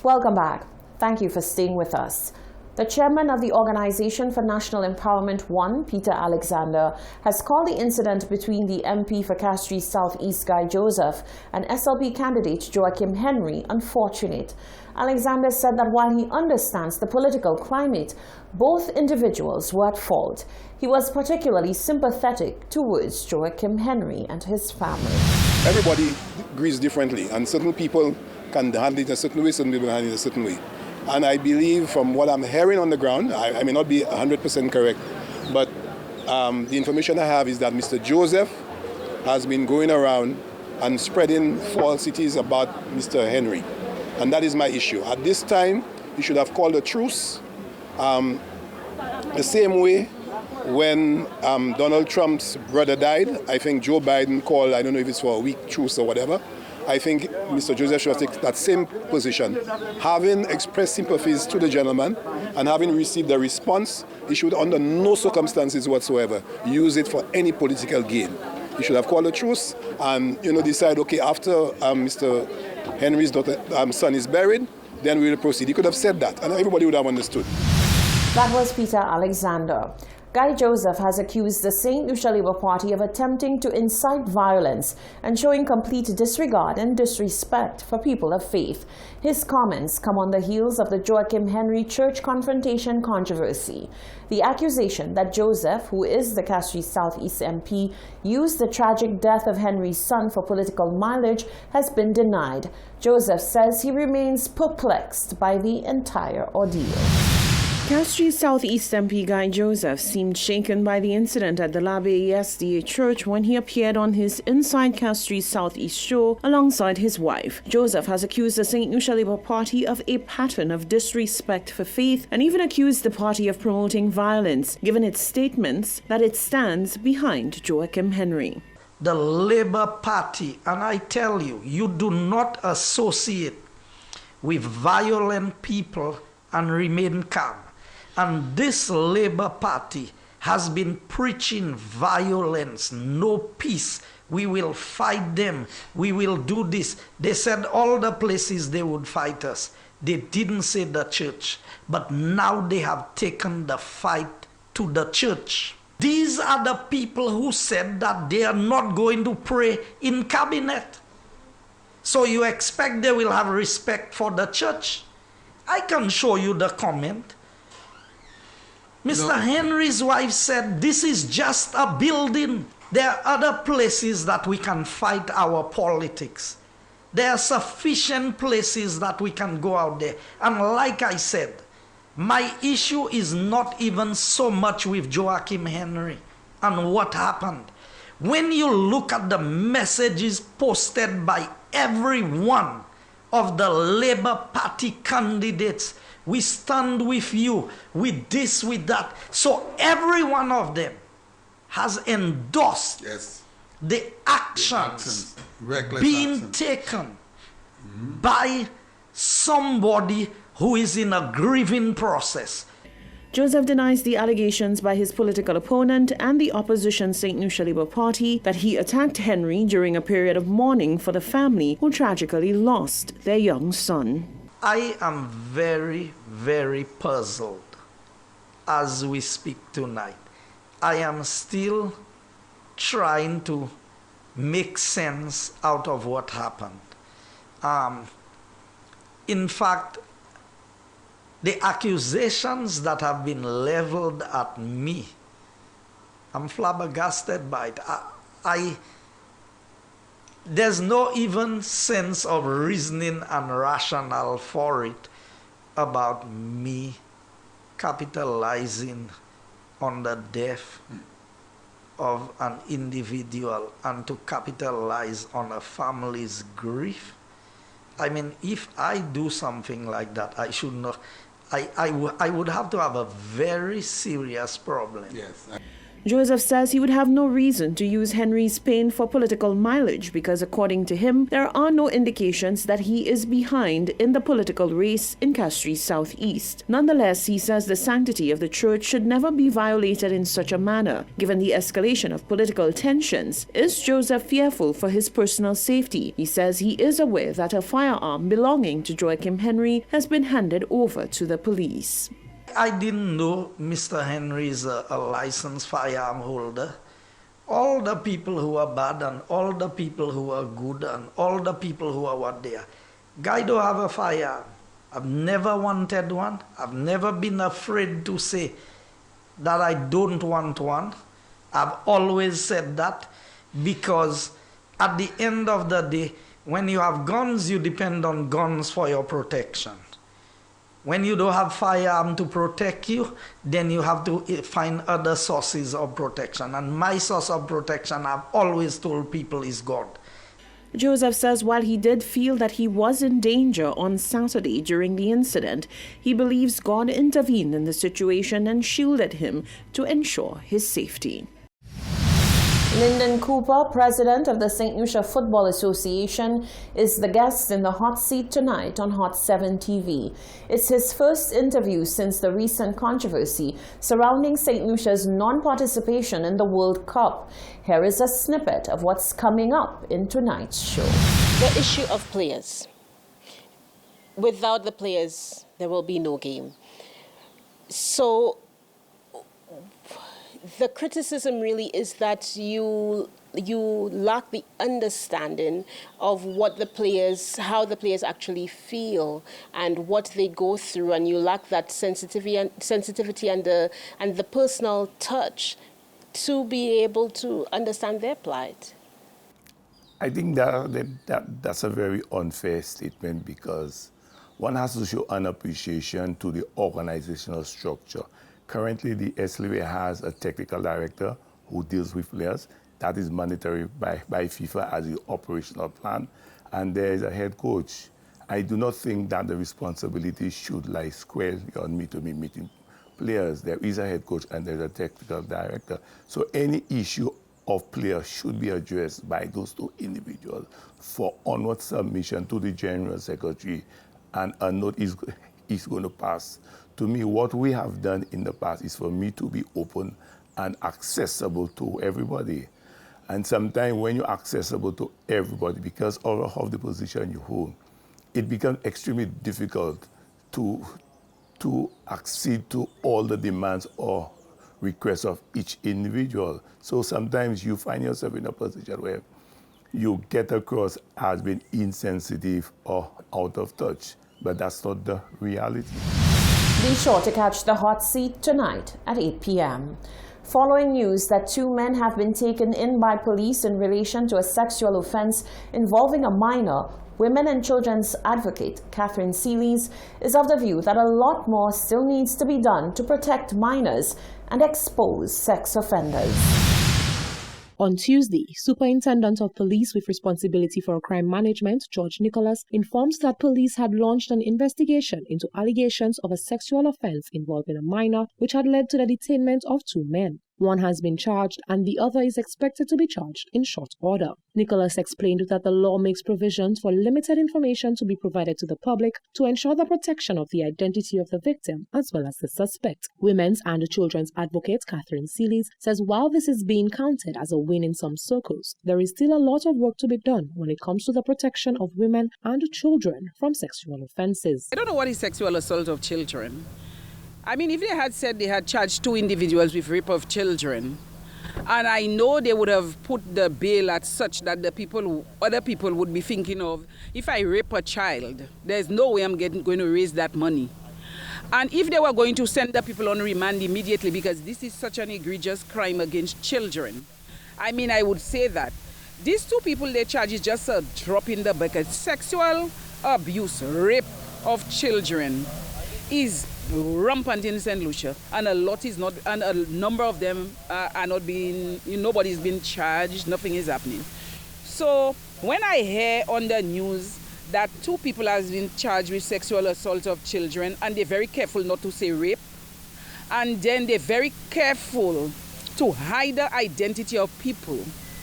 Welcome back. Thank you for staying with us. The chairman of the Organization for National Empowerment 1, Peter Alexander, has called the incident between the MP for Castries South East Guy Joseph and SLP candidate Joachim Henry unfortunate. Alexander said that while he understands the political climate, both individuals were at fault. He was particularly sympathetic towards Joachim Henry and his family. Everybody agrees differently, and certain people can handle it a certain way, certain people handle it a certain way. And I believe from what I'm hearing on the ground, I may not be 100% correct, but the information I have is that Mr. Joseph has been going around and spreading falsities about Mr. Henry. And that is my issue. At this time, he should have called a truce. The same way when Donald Trump's brother died, I think Joe Biden called, I don't know if it's for a week truce or whatever. I think Mr. Joseph should take that same position. Having expressed sympathies to the gentleman and having received the response, he should under no circumstances whatsoever use it for any political gain. He should have called a truce and decide, okay, after Mr. Henry's son is buried, then we will proceed. He could have said that and everybody would have understood. That was Peter Alexander. Guy Joseph has accused the St. Lucia Labour Party of attempting to incite violence and showing complete disregard and disrespect for people of faith. His comments come on the heels of the Joachim Henry church confrontation controversy. The accusation that Joseph, who is the Castries South East MP, used the tragic death of Henry's son for political mileage has been denied. Joseph says he remains perplexed by the entire ordeal. Castries South East MP Guy Joseph seemed shaken by the incident at the L'Abbaye SDA Church when he appeared on his Inside Castries South East show alongside his wife. Joseph has accused the St. Lucia Labour Party of a pattern of disrespect for faith and even accused the party of promoting violence, given its statements that it stands behind Joachim Henry. The Labour Party, and I tell you, you do not associate with violent people and remain calm. And this Labour Party has been preaching violence, no peace. We will fight them. We will do this. They said all the places they would fight us. They didn't say the church. But now they have taken the fight to the church. These are the people who said that they are not going to pray in cabinet. So you expect they will have respect for the church? I can show you the comment. Mr. Henry's wife said, this is just a building. There are other places that we can fight our politics. There are sufficient places that we can go out there. And like I said, my issue is not even so much with Joachim Henry and what happened. When you look at the messages posted by every one of the Labour Party candidates, we stand with you, with this, with that. So every one of them has endorsed the actions being taken by somebody who is in a grieving process. Joseph denies the allegations by his political opponent and the opposition St. Lucia Labour Party that he attacked Henry during a period of mourning for the family who tragically lost their young son. I am very, very puzzled as we speak tonight. I am still trying to make sense out of what happened. In fact, the accusations that have been leveled at me, I'm flabbergasted by it. There's no even sense of reasoning and rationale for it about me capitalizing on the death of an individual and to capitalize on a family's grief. I mean, if I do something like that, I should not. I would have to have a very serious problem. Yes. Joseph says he would have no reason to use Henry's pain for political mileage because, according to him, there are no indications that he is behind in the political race in Castries Southeast. Nonetheless, he says the sanctity of the church should never be violated in such a manner. Given the escalation of political tensions, is Joseph fearful for his personal safety? He says he is aware that a firearm belonging to Joachim Henry has been handed over to the police. I didn't know Mr. Henry is a licensed firearm holder. All the people who are bad and all the people who are good and all the people who are what they are. Guy don't have a firearm. I've never wanted one. I've never been afraid to say that I don't want one. I've always said that because at the end of the day, when you have guns, you depend on guns for your protection. When you don't have firearm to protect you, then you have to find other sources of protection. And my source of protection, I've always told people, is God. Joseph says while he did feel that he was in danger on Saturday during the incident, he believes God intervened in the situation and shielded him to ensure his safety. Lyndon Cooper, president of the St. Lucia Football Association, is the guest in the hot seat tonight on Hot 7 TV. It's his first interview since the recent controversy surrounding St. Lucia's non-participation in the World Cup. Here is a snippet of what's coming up in tonight's show. The issue of players. Without the players, there will be no game. So the criticism really is that you lack the understanding of what the players, how the players actually feel and what they go through, and you lack that sensitivity and the personal touch to be able to understand their plight. I think that's a very unfair statement because one has to show an appreciation to the organizational structure. Currently, the SLUA has a technical director who deals with players. That is mandatory by FIFA as the operational plan. And there is a head coach. I do not think that the responsibility should lie squarely on me to be meeting players. There is a head coach and there's a technical director. So any issue of players should be addressed by those two individuals for onward submission to the General Secretary, and a note is going to pass. To me, what we have done in the past is for me to be open and accessible to everybody. And sometimes when you're accessible to everybody, because of the position you hold, it becomes extremely difficult to accede to all the demands or requests of each individual. So sometimes you find yourself in a position where you get across as being insensitive or out of touch, but that's not the reality. Be sure to catch the hot seat tonight at 8 p.m. Following news that 2 men have been taken in by police in relation to a sexual offense involving a minor, Women and Children's Advocate Catherine Seelys is of the view that a lot more still needs to be done to protect minors and expose sex offenders. On Tuesday, Superintendent of Police with responsibility for crime management, George Nicholas, informed that police had launched an investigation into allegations of a sexual offense involving a minor, which had led to the detainment of 2 men. One has been charged and the other is expected to be charged in short order. Nicholas explained that the law makes provisions for limited information to be provided to the public to ensure the protection of the identity of the victim as well as the suspect. Women's and Children's Advocate Catherine Seelys says while this is being counted as a win in some circles, there is still a lot of work to be done when it comes to the protection of women and children from sexual offenses. I don't know what is sexual assault of children. I mean, if they had said they had charged 2 individuals with rape of children, and I know they would have put the bail at such that other people would be thinking of, if I rape a child, there's no way I'm going to raise that money. And if they were going to send the people on remand immediately, because this is such an egregious crime against children, I mean, I would say that. These 2 people they charge is just a drop in the bucket. Sexual abuse, rape of children is rampant in St. Lucia, and a lot is not, and a number of them are not being, nobody's been charged, nothing is happening. So when I hear on the news that 2 people have been charged with sexual assault of children, and they're very careful not to say rape, and then they're very careful to hide the identity of people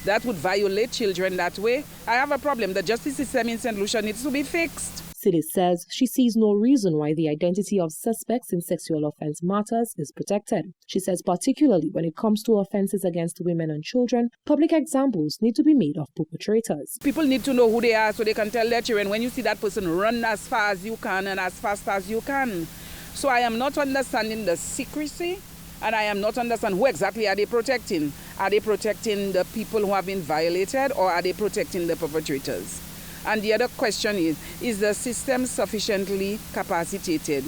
that would violate children that way, I have a problem. The justice system in St. Lucia needs to be fixed. Silis says she sees no reason why the identity of suspects in sexual offense matters is protected. She says particularly when it comes to offenses against women and children, public examples need to be made of perpetrators. People need to know who they are so they can tell their children, when you see that person, run as far as you can and as fast as you can. So I am not understanding the secrecy, and I am not understanding who exactly are they protecting. Are they protecting the people who have been violated, or are they protecting the perpetrators? And the other question is the system sufficiently capacitated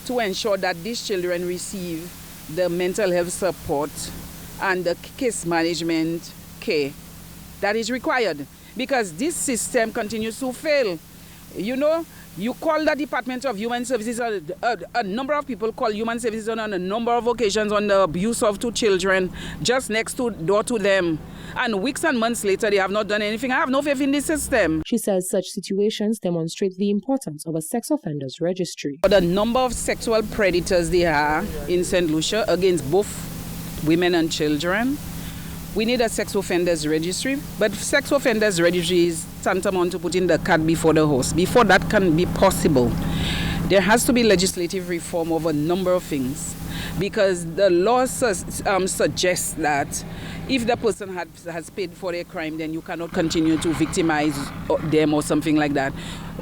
to ensure that these children receive the mental health support and the case management care that is required? Because this system continues to fail. You know, you call the Department of Human Services, a number of people call Human Services on a number of occasions on the abuse of two children just next door to them. And weeks and months later, they have not done anything. I have no faith in this system. She says such situations demonstrate the importance of a sex offenders registry. The number of sexual predators there are in St. Lucia against both women and children, we need a sex offenders registry, but sex offenders registry is tantamount to putting the cat before the horse. Before that can be possible, there has to be legislative reform of a number of things, because the law suggests that if the person has paid for their crime, then you cannot continue to victimize them or something like that.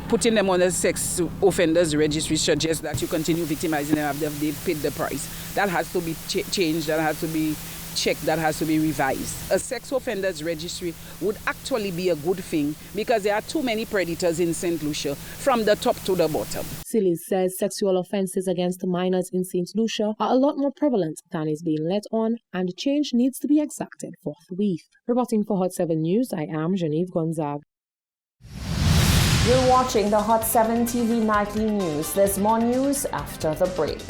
Putting them on the sex offenders registry suggests that you continue victimizing them after they've paid the price. That has to be changed, that has to be checked, that has to be revised. A sex offenders registry would actually be a good thing, because there are too many predators in St. Lucia from the top to the bottom. Silis says sexual offenses against minors in St. Lucia are a lot more prevalent than is being let on, and change needs to be exacted forthwith. Reporting for Hot 7 News, I am Genevieve Gonzague. You're watching the Hot 7 TV Nightly News. There's more news after the break.